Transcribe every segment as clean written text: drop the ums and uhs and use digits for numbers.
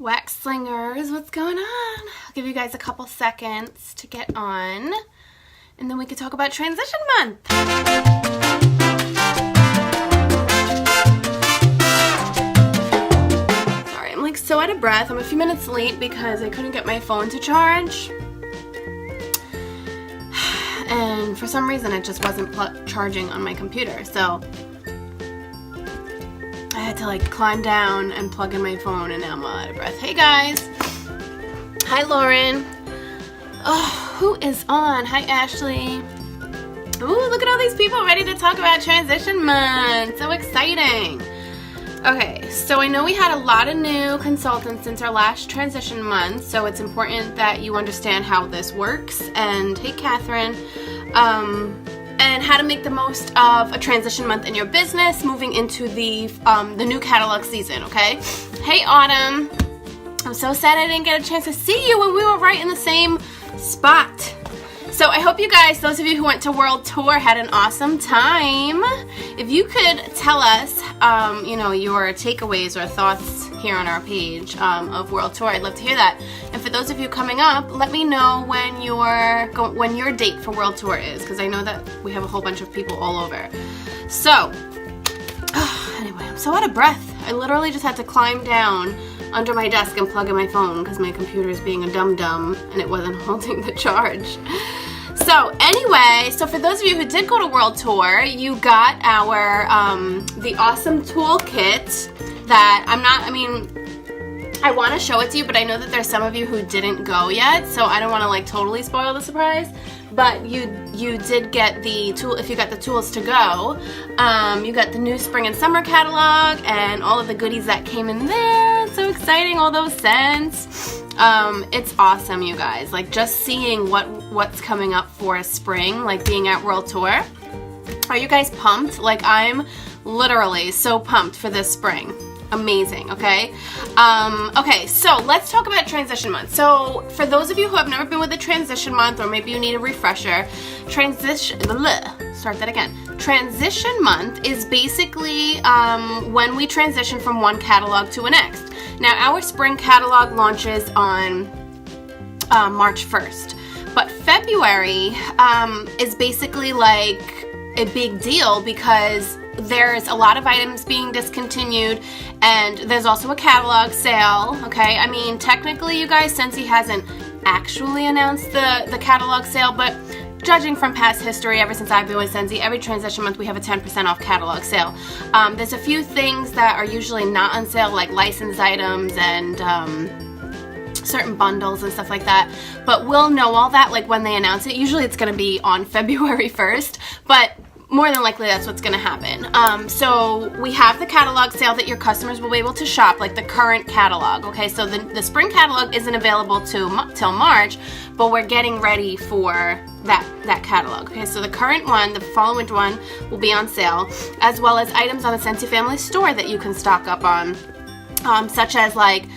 Wax slingers, what's going on? I'll give you guys a couple seconds to get on, and then we can talk about transition month. Sorry, I'm like so out of breath. I'm a few minutes late because I couldn't get my phone to charge. And for some reason it just wasn't charging on my computer, so I had to like climb down and plug in my phone, and now I'm all out of breath. Hey guys. Hi Lauren. Oh, who is on? Hi Ashley. Ooh, look at all these people ready to talk about transition month. So exciting. Okay, so I know we had a lot of new consultants since our last transition month, so it's important that you understand how this works. And hey Catherine. And how to make the most of a transition month in your business moving into the new catalog season, okay? Hey Autumn, I'm so sad I didn't get a chance to see you when we were right in the same spot. So I hope you guys, those of you who went to World Tour, had an awesome time. If you could tell us, your takeaways or thoughts here on our page of World Tour, I'd love to hear that. And for those of you coming up, let me know when your date for World Tour is, because I know that we have a whole bunch of people all over. So, anyway, I'm so out of breath. I literally just had to climb down under my desk and plug in my phone because my computer is being a dum-dum and it wasn't holding the charge. So anyway, for those of you who did go to World Tour, you got our the awesome toolkit that I want to show it to you, but I know that there's some of you who didn't go yet, so I don't want to like totally spoil the surprise. But you did get the tool. If you got the tools to go, you got the new spring and summer catalog and all of the goodies that came in there. So exciting, all those scents. It's awesome, you guys. Like just seeing what's coming up for spring, like being at World Tour. Are you guys pumped? Like I'm literally so pumped for this spring. Amazing, okay? Okay, so let's talk about transition month. So for those of you who have never been with a transition month, or maybe you need a refresher, transition month is basically when we transition from one catalog to a next. Now our spring catalog launches on March 1st, but February is basically like a big deal because there's a lot of items being discontinued, and there's also a catalog sale, okay? I mean, technically, you guys, Scentsy hasn't actually announced the catalog sale, but judging from past history, ever since I've been with Scentsy, every transition month we have a 10% off catalog sale. There's a few things that are usually not on sale, like licensed items and certain bundles and stuff like that, but we'll know all that like when they announce it. Usually it's going to be on February 1st, but more than likely that's what's going to happen. So we have the catalog sale that your customers will be able to shop, like the current catalog, okay? So the spring catalog isn't available till March, but we're getting ready for that catalog, okay? So the current one, the fall and winter one, will be on sale, as well as items on the Scentsy Family store that you can stock up on, such as like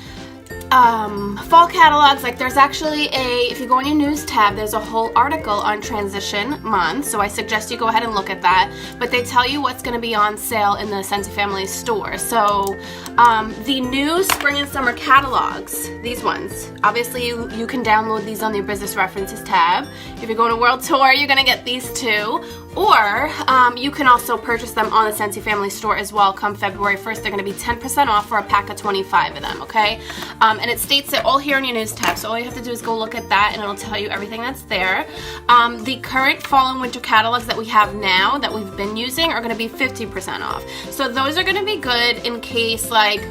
fall catalogs. Like there's actually if you go on your news tab, there's a whole article on transition month, so I suggest you go ahead and look at that. But they tell you what's going to be on sale in the Scentsy Family store. So the new spring and summer catalogs, these ones, obviously you can download these on your business references tab. If you're going to World Tour, you're going to get these too. Or you can also purchase them on the Scentsy Family store as well come February 1st. They're going to be 10% off for a pack of 25 of them, okay? And it states it all here in your news tab, so all you have to do is go look at that and it'll tell you everything that's there. The current fall and winter catalogs that we have now, that we've been using, are going to be 50% off. So those are going to be good in case like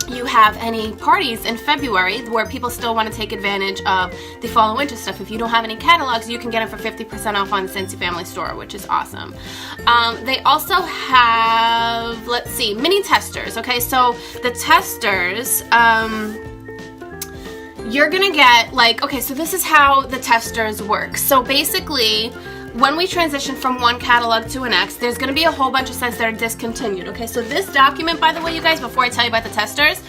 you have any parties in February where people still want to take advantage of the fall and winter stuff. If you don't have any catalogs, you can get them for 50% off on the Scentsy Family store, which is awesome. They also have, let's see, mini testers. Okay, so the testers, you're gonna get like, okay, so this is how the testers work. So basically, when we transition from one catalog to the next, there's going to be a whole bunch of scents that are discontinued, okay? So this document, by the way, you guys, before I tell you about the testers,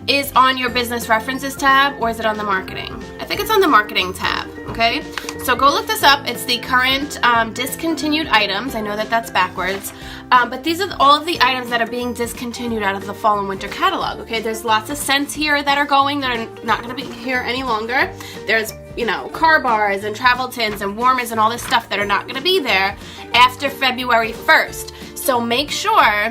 is on your business references tab, or is it on the marketing? I think it's on the marketing tab, okay? So go look this up. It's the current discontinued items. I know that that's backwards. But these are all of the items that are being discontinued out of the fall and winter catalog, okay? There's lots of scents here that are going that are not going to be here any longer. There's, you know, car bars and travel tins and warmers and all this stuff that are not going to be there after February 1st. So make sure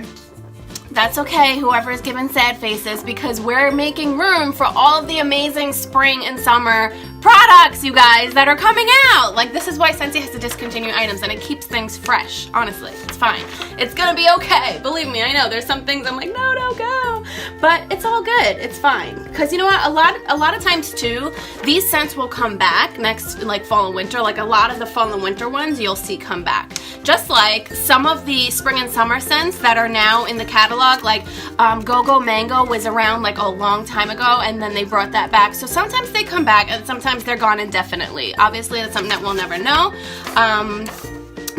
that's okay, whoever is giving sad faces, because we're making room for all of the amazing spring and summer products, you guys, that are coming out. Like, this is why Scentsy has to discontinue items, and it keeps things fresh. Honestly, it's fine. It's gonna be okay. Believe me, I know there's some things I'm like, no, don't go, but it's all good. It's fine, because you know what? A lot of times too, these scents will come back next, like fall and winter. Like a lot of the fall and winter ones, you'll see come back. Just like some of the spring and summer scents that are now in the catalog, like Go-Go Mango was around like a long time ago, and then they brought that back. So sometimes they come back, and sometimes they're gone indefinitely. Obviously, that's something that we'll never know.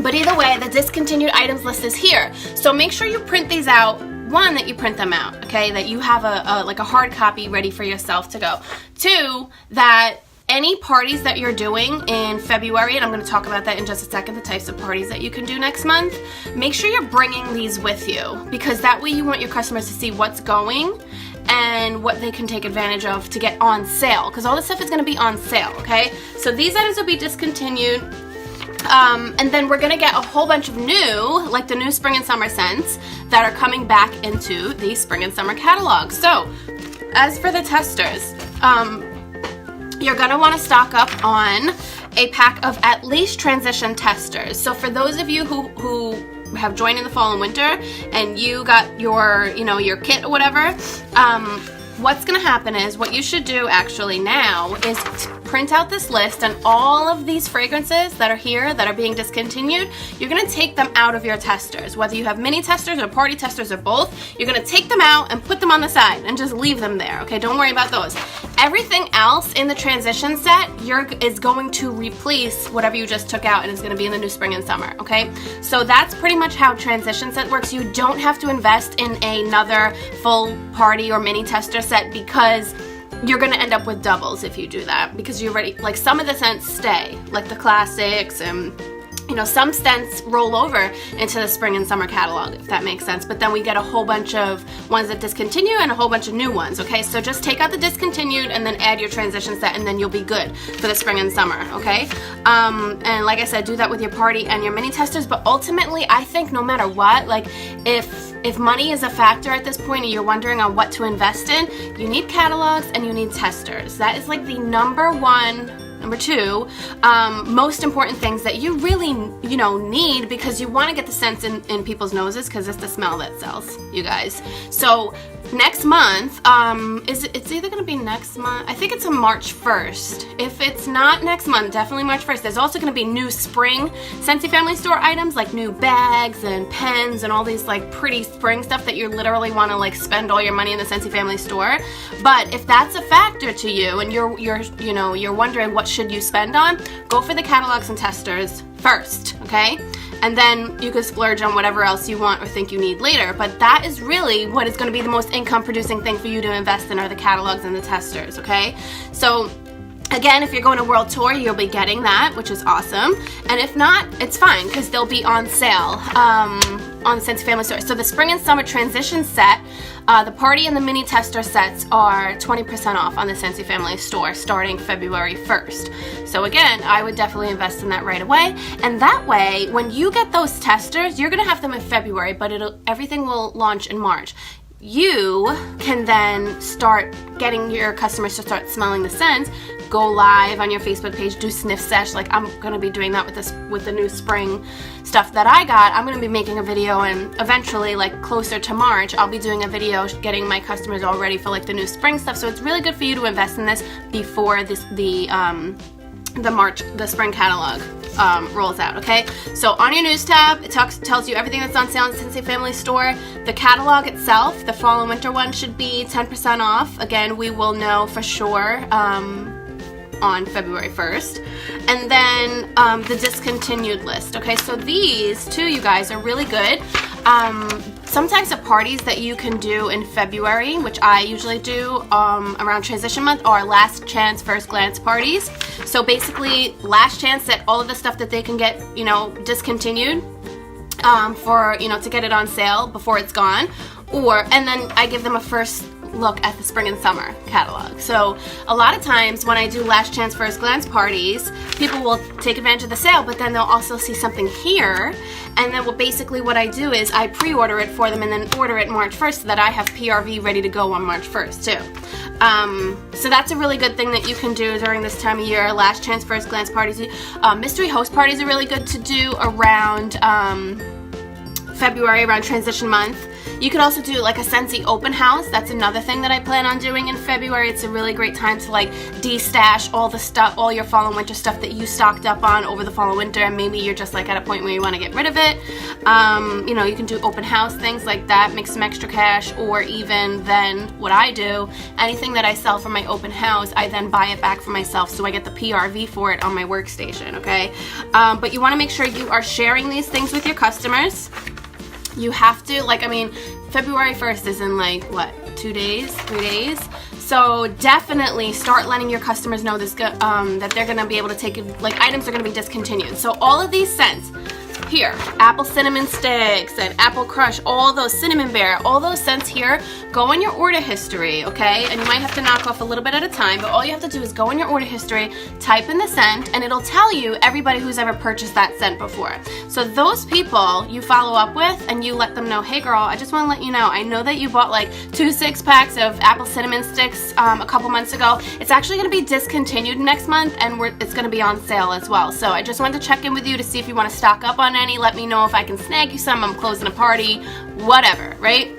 But either way, the discontinued items list is here. So make sure you print these out. One, that you print them out, okay? That you have like a hard copy ready for yourself to go. Two, that any parties that you're doing in February, and I'm going to talk about that in just a second, the types of parties that you can do next month, make sure you're bringing these with you, because that way you want your customers to see what's going and what they can take advantage of to get on sale, because all this stuff is going to be on sale, okay? So these items will be discontinued, and then we're going to get a whole bunch of new, like the new spring and summer scents that are coming back into the spring and summer catalog. So as for the testers, you're going to want to stock up on a pack of at least transition testers. So for those of you who have joined in the fall and winter and you got your, you know, your kit or whatever, what's going to happen is, what you should do actually now is print out this list, and all of these fragrances that are here that are being discontinued, you're going to take them out of your testers. Whether you have mini testers or party testers or both, you're going to take them out and put them on the side and just leave them there, okay? Don't worry about those. Everything else in the transition set is going to replace whatever you just took out, and it's going to be in the new spring and summer, okay? So that's pretty much how transition set works. You don't have to invest in another full party or mini tester set, because you're going to end up with doubles if you do that, because you already, like, some of the scents stay, like the classics, and you know, some scents roll over into the spring and summer catalog, if that makes sense, but then we get a whole bunch of ones that discontinue and a whole bunch of new ones, okay? So just take out the discontinued and then add your transition set, and then you'll be good for the spring and summer, okay? And like I said, do that with your party and your mini testers, but ultimately, I think no matter what, like, if money is a factor at this point and you're wondering on what to invest in, you need catalogs and you need testers. That is like the number two most important things that you really, you know, need, because you want to get the scents in people's noses, because it's the smell that sells, you guys. So next month, it's either going to be next month, I think it's on March 1st. If it's not next month, definitely March 1st. There's also going to be new spring Scentsy Family Store items, like new bags and pens and all these like pretty spring stuff that you literally want to like spend all your money in the Scentsy Family Store. But if that's a factor to you and you're wondering what should you spend on, go for the catalogs and testers first, okay? And then you can splurge on whatever else you want or think you need later. But that is really what is going to be the most income producing thing for you to invest in, are the catalogs and the testers, okay? So again, if you're going to World Tour, you'll be getting that, which is awesome. And if not, it's fine, because they'll be on sale on the Scentsy Family Store. So the spring and summer transition set, the party and the mini tester sets are 20% off on the Scentsy Family Store starting February 1st. So again, I would definitely invest in that right away. And that way, when you get those testers, you're going to have them in February, but everything will launch in March. You can then start getting your customers to start smelling the scents, go live on your Facebook page, do sniff sesh, like I'm going to be doing that with the new spring stuff that I got. I'm going to be making a video, and eventually, like closer to March, I'll be doing a video getting my customers all ready for like the new spring stuff. So it's really good for you to invest in this before the spring catalog rolls out, okay? So on your news tab, it tells you everything that's on sale in the Scentsy Family Store. The catalog itself, the fall and winter one, should be 10% off. Again, we will know for sure on February 1st. And then the discontinued list, okay? So these two, you guys, are really good. some types of parties that you can do in February, which I usually do around transition month, are last chance first glance parties. So basically last chance that all of the stuff that they can get, you know, discontinued for, you know, to get it on sale before it's gone, and then I give them a first look at the spring and summer catalog. So a lot of times when I do last chance first glance parties, people will take advantage of the sale, but then they'll also see something here, and then what I do is I pre-order it for them and then order it March 1st so that I have PRV ready to go on March 1st too. So that's a really good thing that you can do during this time of year. Last chance first glance parties. Mystery host parties are really good to do around February, around transition month. You could also do like a Scentsy open house. That's another thing that I plan on doing in February. It's a really great time to like de-stash all the stuff, all your fall and winter stuff that you stocked up on over the fall and winter, and maybe you're just like at a point where you want to get rid of it. You know, you can do open house things like that, make some extra cash, or even then what I do, anything that I sell from my open house, I then buy it back for myself, so I get the PRV for it on my workstation, okay? But you want to make sure you are sharing these things with your customers. You have to, like, I mean, February 1st is in like, what, 2 days, 3 days? So definitely start letting your customers know this, that they're going to be able to take, like, items are going to be discontinued. So all of these scents, here, apple cinnamon sticks and apple crush, all those cinnamon bear, all those scents here, go in your order history, okay? And you might have to knock off a little bit at a time, but all you have to do is go in your order history, type in the scent, and it'll tell you everybody who's ever purchased that scent before. So those people you follow up with and you let them know, hey girl, I just want to let you know, I know that you bought like 2 6-packs of apple cinnamon sticks a couple months ago. It's actually going to be discontinued next month, and it's going to be on sale as well. So I just wanted to check in with you to see if you want to stock up on any. Let me know if I can snag you some. I'm closing a party, whatever, right?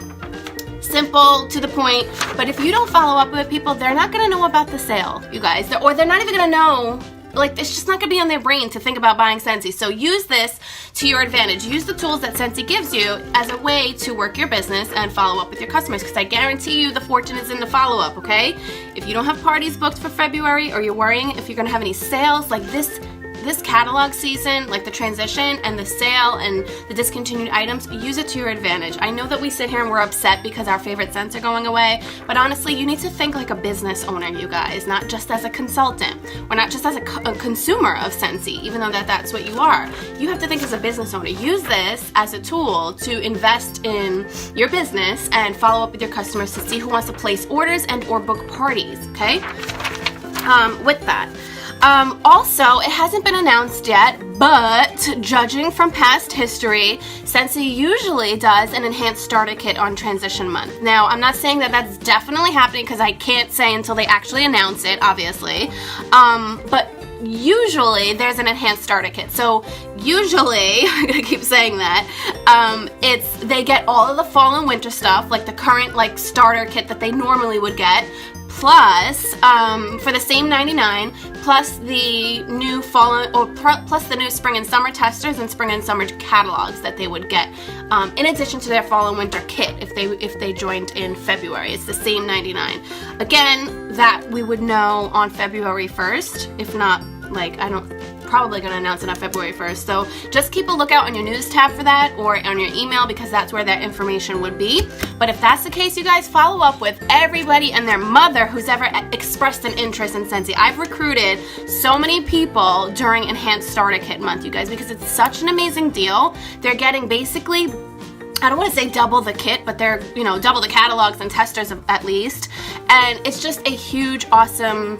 Simple, to the point. But if you don't follow up with people, they're not going to know about the sale, you guys. Or they're not even going to know, like, it's just not going to be on their brain to think about buying Scentsy. So use this to your advantage. Use the tools that Scentsy gives you as a way to work your business and follow up with your customers, because I guarantee you the fortune is in the follow-up, okay? If you don't have parties booked for February, or you're worrying if you're going to have any sales, like this catalog season, like the transition and the sale and the discontinued items, use it to your advantage. I know that we sit here and we're upset because our favorite scents are going away, but honestly, you need to think like a business owner, you guys, not just as a consultant, or not just as a consumer of Scentsy, even though that's what you are. You have to think as a business owner. Use this as a tool to invest in your business and follow up with your customers to see who wants to place orders and or book parties, okay? With that. Also, it hasn't been announced yet, but judging from past history, Scentsy usually does an enhanced starter kit on transition month. Now, I'm not saying that that's definitely happening because I can't say until they actually announce it, obviously, but usually there's an enhanced starter kit. So usually, I'm gonna keep saying that, they get all of the fall and winter stuff, like the current like starter kit that they normally would get, plus for the same $99, plus the new plus the new spring and summer testers and spring and summer catalogs that they would get, in addition to their fall and winter kit if they joined in February. It's the same $99. Again, that we would know on February 1st, if not, like, probably going to announce it on February 1st. So just keep a lookout on your news tab for that, or on your email, because that's where that information would be. But if that's the case, you guys, follow up with everybody and their mother who's ever expressed an interest in Scentsy. I've recruited so many people during Enhanced Starter Kit Month, you guys, because it's such an amazing deal. They're getting basically, I don't want to say double the kit, but they're, you know, double the catalogs and testers at least. And it's just a huge, awesome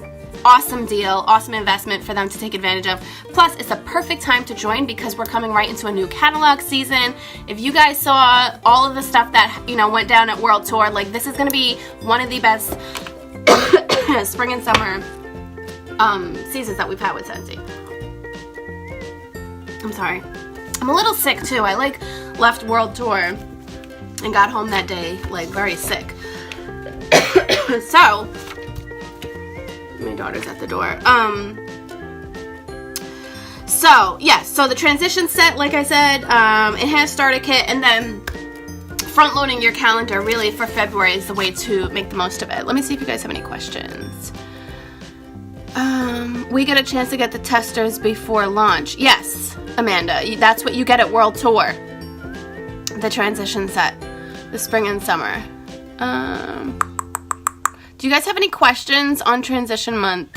deal, awesome investment for them to take advantage of. Plus, it's a perfect time to join because we're coming right into a new catalog season. If you guys saw all of the stuff that, you know, went down at World Tour, like, this is going to be one of the best spring and summer seasons that we've had with Scentsy. I'm sorry. I'm a little sick too. I left World Tour and got home that day like very sick. So my daughter's at the door. So yes, so the transition set, like I said, enhanced starter kit, and then front loading your calendar really for February is the way to make the most of it. Let me see if you guys have any questions. We get a chance to get the testers before launch. Yes, Amanda, that's what you get at World Tour. The transition set. the spring and summer. Do you guys have any questions on transition month?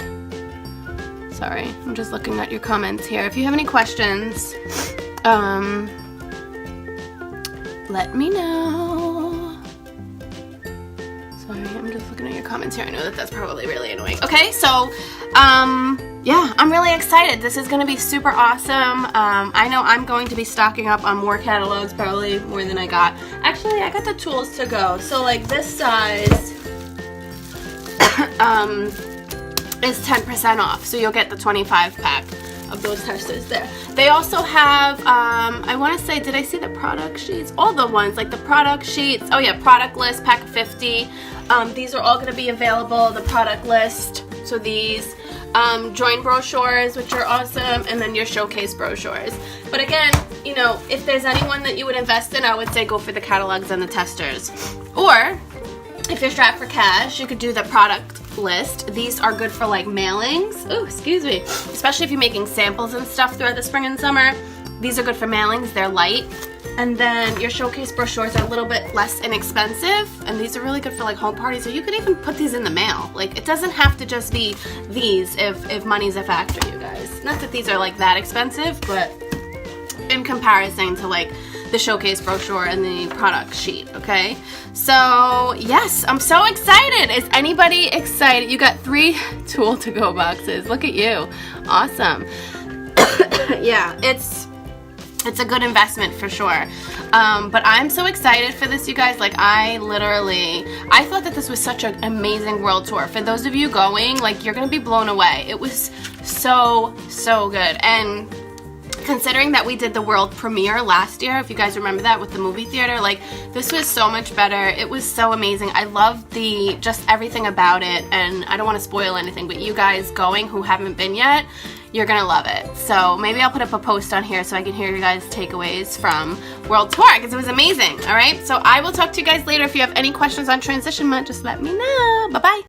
Sorry, I'm just looking at your comments here. If you have any questions, let me know. Sorry, I'm just looking at your comments here. I know that that's probably really annoying. Okay, so, yeah, I'm really excited. This is going to be super awesome. I know I'm going to be stocking up on more catalogs, probably more than I got. Actually, I got the tools to go. So, like, this size is 10% off. So you'll get the 25 pack of those testers there. They also have, I want to say, did I see the product sheets? All the ones, like the product sheets. Oh yeah, product list, pack of 50. These are all going to be available, the product list. So these, join brochures, which are awesome, and then your showcase brochures. But again, you know, if there's anyone that you would invest in, I would say go for the catalogs and the testers. Or, if you're strapped for cash, you could do the product list. These are good for like mailings. Oh, excuse me. Especially if you're making samples and stuff throughout the spring and summer. These are good for mailings. They're light. And then your showcase brochures are a little bit less inexpensive. And these are really good for like home parties. Or you could even put these in the mail. Like, it doesn't have to just be these if money's a factor, you guys. Not that these are like that expensive, but in comparison to like the showcase brochure and the product sheet, okay? So, yes, I'm so excited. Is anybody excited? You got 3 tool to go boxes. Look at you. Awesome. Yeah, it's a good investment for sure. But I'm so excited for this, you guys. Like, I thought that this was such an amazing world tour. For those of you going, like, you're gonna be blown away. It was so, so good. And considering that we did the world premiere last year, if you guys remember that, with the movie theater, like, this was so much better. It was so amazing. I loved just everything about it, and I don't want to spoil anything, but you guys going who haven't been yet, you're gonna love it. So maybe I'll put up a post on here so I can hear your guys' takeaways from World Tour, because it was amazing. All right, so I will talk to you guys later. If you have any questions on transition month, just let me know. Bye-bye.